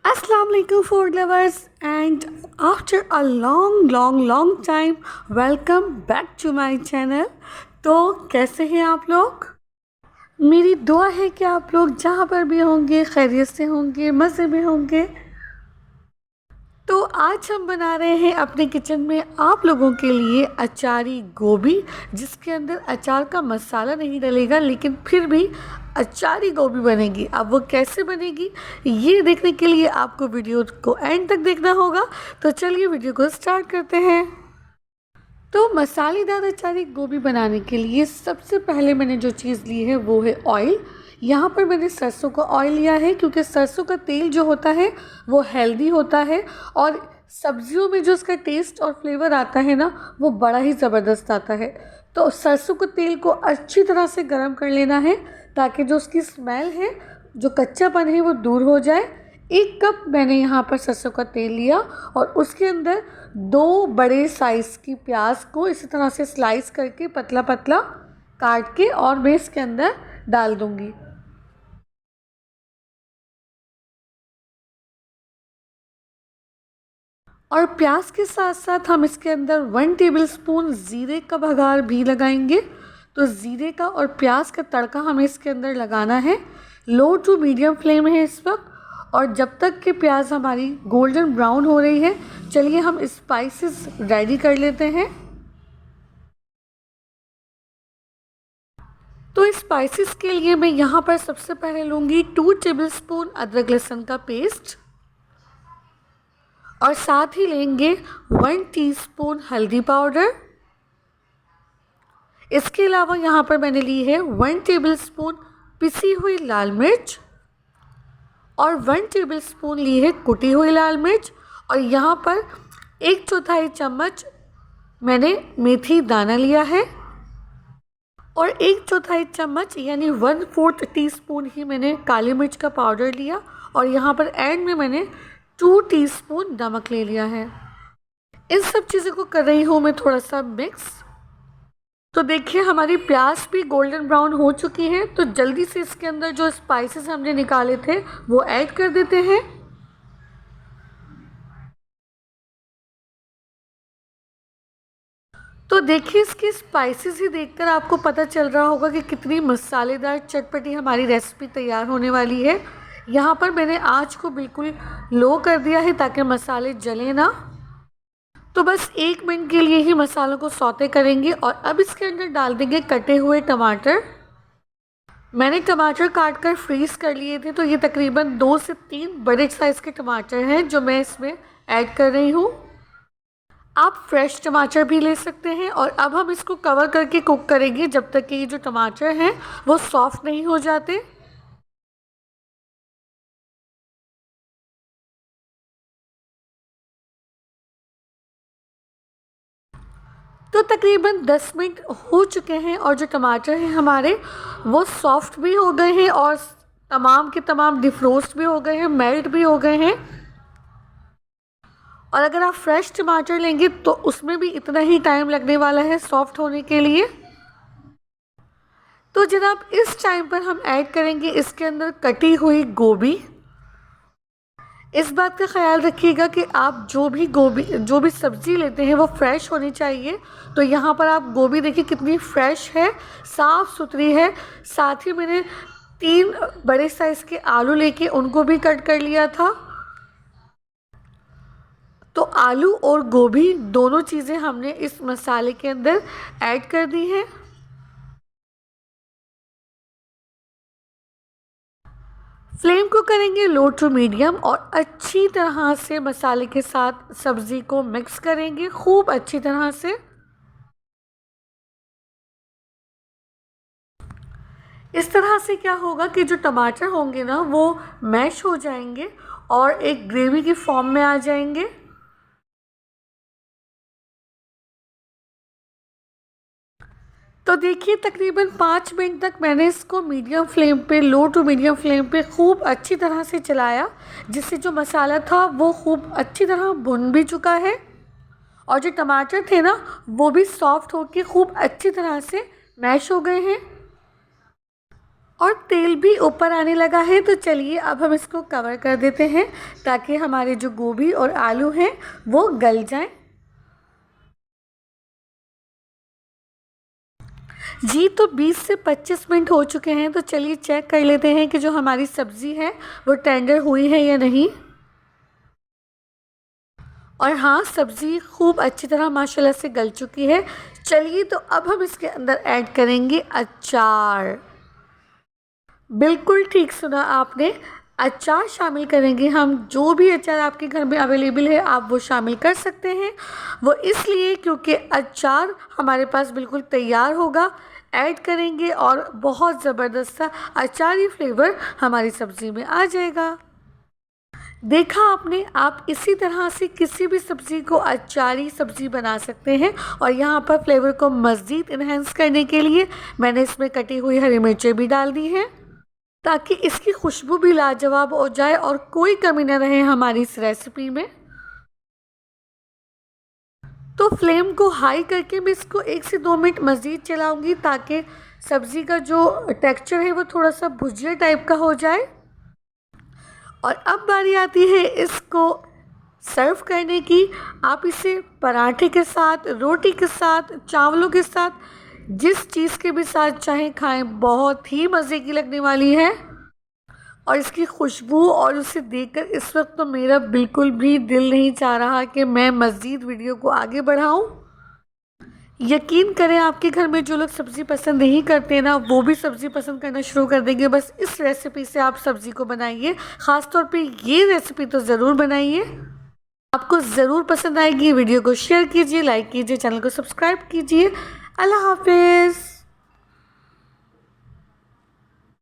Assalamu alaikum food lovers, and after a long time welcome back to my channel। तो कैसे हैं आप लोग? मेरी दुआ है कि आप लोग जहाँ पर भी होंगे खैरियत से होंगे, मज़े में होंगे। तो आज हम बना रहे हैं अपने किचन में आप लोगों के लिए अचारी गोभी, जिसके अंदर अचार का मसाला नहीं डलेगा लेकिन फिर भी अचारी गोभी बनेगी। अब वो कैसे बनेगी ये देखने के लिए आपको वीडियो को एंड तक देखना होगा। तो चलिए वीडियो को स्टार्ट करते हैं। तो मसालेदार अचारी गोभी बनाने के लिए सबसे पहले मैंने जो चीज़ ली है वो है ऑयल। यहाँ पर मैंने सरसों का ऑयल लिया है क्योंकि सरसों का तेल जो होता है वो हेल्दी होता है और सब्जियों में जो उसका टेस्ट और फ्लेवर आता है ना वो बड़ा ही ज़बरदस्त आता है। तो सरसों के तेल को अच्छी तरह से गर्म कर लेना है ताकि जो उसकी स्मेल है, जो कच्चापन है वो दूर हो जाए। 1 कप मैंने यहाँ पर सरसों का तेल लिया और उसके अंदर 2 बड़े साइज़ की प्याज को इसी तरह से स्लाइस करके पतला पतला काट के और मैं इसके अंदर डाल दूँगी। और प्याज के साथ साथ हम इसके अंदर 1 टेबलस्पून ज़ीरे का बघार भी लगाएंगे। तो ज़ीरे का और प्याज का तड़का हमें इसके अंदर लगाना है। लो टू मीडियम फ्लेम है इस वक्त, और जब तक कि प्याज हमारी गोल्डन ब्राउन हो रही है चलिए हम स्पाइसेस रेडी कर लेते हैं। तो स्पाइसेस के लिए मैं यहाँ पर सबसे पहले लूँगी 2 टेबलस्पून अदरक लहसुन का पेस्ट, और साथ ही लेंगे 1 टीस्पून हल्दी पाउडर। इसके अलावा यहाँ पर मैंने ली है 1 टेबलस्पून पिसी हुई लाल मिर्च और 1 टेबलस्पून ली है कुटी हुई लाल मिर्च, और यहाँ पर 1/4 चम्मच मैंने मेथी दाना लिया है और 1/4 चम्मच यानी 1/4 टीस्पून ही मैंने काली मिर्च का पाउडर लिया, और यहाँ पर एंड में मैंने 2 टीस्पून नमक ले लिया है। इन सब चीज़ों को कर रही हूँ मैं थोड़ा सा मिक्स। तो देखिए हमारी प्याज भी गोल्डन ब्राउन हो चुकी है, तो जल्दी से इसके अंदर जो स्पाइसेस हमने निकाले थे वो ऐड कर देते हैं। तो देखिए इसकी स्पाइसेस ही देखकर आपको पता चल रहा होगा कि कितनी मसालेदार चटपटी हमारी रेसिपी तैयार होने वाली है। यहाँ पर मैंने आँच को बिल्कुल लो कर दिया है ताकि मसाले जले ना। तो बस 1 मिनट के लिए ही मसालों को सौते करेंगे और अब इसके अंदर डाल देंगे कटे हुए टमाटर। मैंने टमाटर काट कर फ्रीज़ कर लिए थे, तो ये तकरीबन 2 से 3 बड़े साइज़ के टमाटर हैं जो मैं इसमें ऐड कर रही हूँ। आप फ्रेश टमाटर भी ले सकते हैं, और अब हम इसको कवर करके कुक करेंगे जब तक कि ये जो टमाटर हैं वो सॉफ्ट नहीं हो जाते। तो तकरीबन 10 मिनट हो चुके हैं और जो टमाटर हैं हमारे वो सॉफ्ट भी हो गए हैं और तमाम के तमाम डिफ्रोस्ट भी हो गए हैं, मेल्ट भी हो गए हैं। और अगर आप फ्रेश टमाटर लेंगे तो उसमें भी इतना ही टाइम लगने वाला है सॉफ्ट होने के लिए। तो जनाब इस टाइम पर हम ऐड करेंगे इसके अंदर कटी हुई गोभी। इस बात का ख्याल रखिएगा कि आप जो भी सब्ज़ी लेते हैं वो फ्रेश होनी चाहिए। तो यहाँ पर आप गोभी देखिए कितनी फ्रेश है, साफ़ सुथरी है। साथ ही मैंने 3 बड़े साइज़ के आलू लेके उनको भी कट कर लिया था। तो आलू और गोभी दोनों चीज़ें हमने इस मसाले के अंदर ऐड कर दी हैं। फ्लेम को करेंगे लो टू मीडियम और अच्छी तरह से मसाले के साथ सब्ज़ी को मिक्स करेंगे खूब अच्छी तरह से। इस तरह से क्या होगा कि जो टमाटर होंगे ना वो मैश हो जाएंगे और एक ग्रेवी की फॉर्म में आ जाएंगे। तो देखिए तकरीबन 5 मिनट तक मैंने इसको मीडियम फ्लेम पे, लो टू मीडियम फ्लेम पे खूब अच्छी तरह से चलाया, जिससे जो मसाला था वो खूब अच्छी तरह भुन भी चुका है और जो टमाटर थे ना वो भी सॉफ्ट होकर खूब अच्छी तरह से मैश हो गए हैं। और तेल भी ऊपर आने लगा है। तो चलिए अब हम इसको कवर कर देते हैं ताकि हमारे जो गोभी और आलू हैं वो गल जाएं। जी तो 20 से 25 मिनट हो चुके हैं। तो चलिए चेक कर लेते हैं कि जो हमारी सब्ज़ी है वो टेंडर हुई है या नहीं। और हाँ, सब्ज़ी खूब अच्छी तरह माशाल्लाह से गल चुकी है। चलिए तो अब हम इसके अंदर ऐड करेंगे अचार। बिल्कुल ठीक सुना आपने, अचार शामिल करेंगे हम। जो भी अचार आपके घर में अवेलेबल है आप वो शामिल कर सकते हैं। वो इसलिए क्योंकि अचार हमारे पास बिल्कुल तैयार होगा, ऐड करेंगे और बहुत ज़बरदस्त सा अचारी फ्लेवर हमारी सब्ज़ी में आ जाएगा। देखा आपने, आप इसी तरह से किसी भी सब्ज़ी को अचारी सब्ज़ी बना सकते हैं। और यहाँ पर फ्लेवर को मज़ीद इन्हेंस करने के लिए मैंने इसमें कटी हुई हरी मिर्चें भी डाल दी हैं ताकि इसकी खुशबू भी लाजवाब हो जाए और कोई कमी न रहे हमारी इस रेसिपी में। तो फ्लेम को हाई करके मैं इसको 1 से 2 मिनट मज़ीद चलाऊंगी ताकि सब्ज़ी का जो टेक्सचर है वो थोड़ा सा भुजिया टाइप का हो जाए। और अब बारी आती है इसको सर्व करने की। आप इसे पराठे के साथ, रोटी के साथ, चावलों के साथ, जिस चीज़ के भी साथ चाहें खाएं, बहुत ही मज़े की लगने वाली है। और इसकी खुशबू और उसे देखकर इस वक्त तो मेरा बिल्कुल भी दिल नहीं चाह रहा कि मैं मज़ीद वीडियो को आगे बढ़ाऊं। यकीन करें, आपके घर में जो लोग सब्ज़ी पसंद नहीं करते ना, वो भी सब्ज़ी पसंद करना शुरू कर देंगे। बस इस रेसिपी से आप सब्ज़ी को बनाइए, ख़ास तौर पे ये रेसिपी तो ज़रूर बनाइए, आपको ज़रूर पसंद आएगी। वीडियो को शेयर कीजिए, लाइक कीजिए, चैनल को सब्सक्राइब कीजिए। अल्लाह हाफिज़।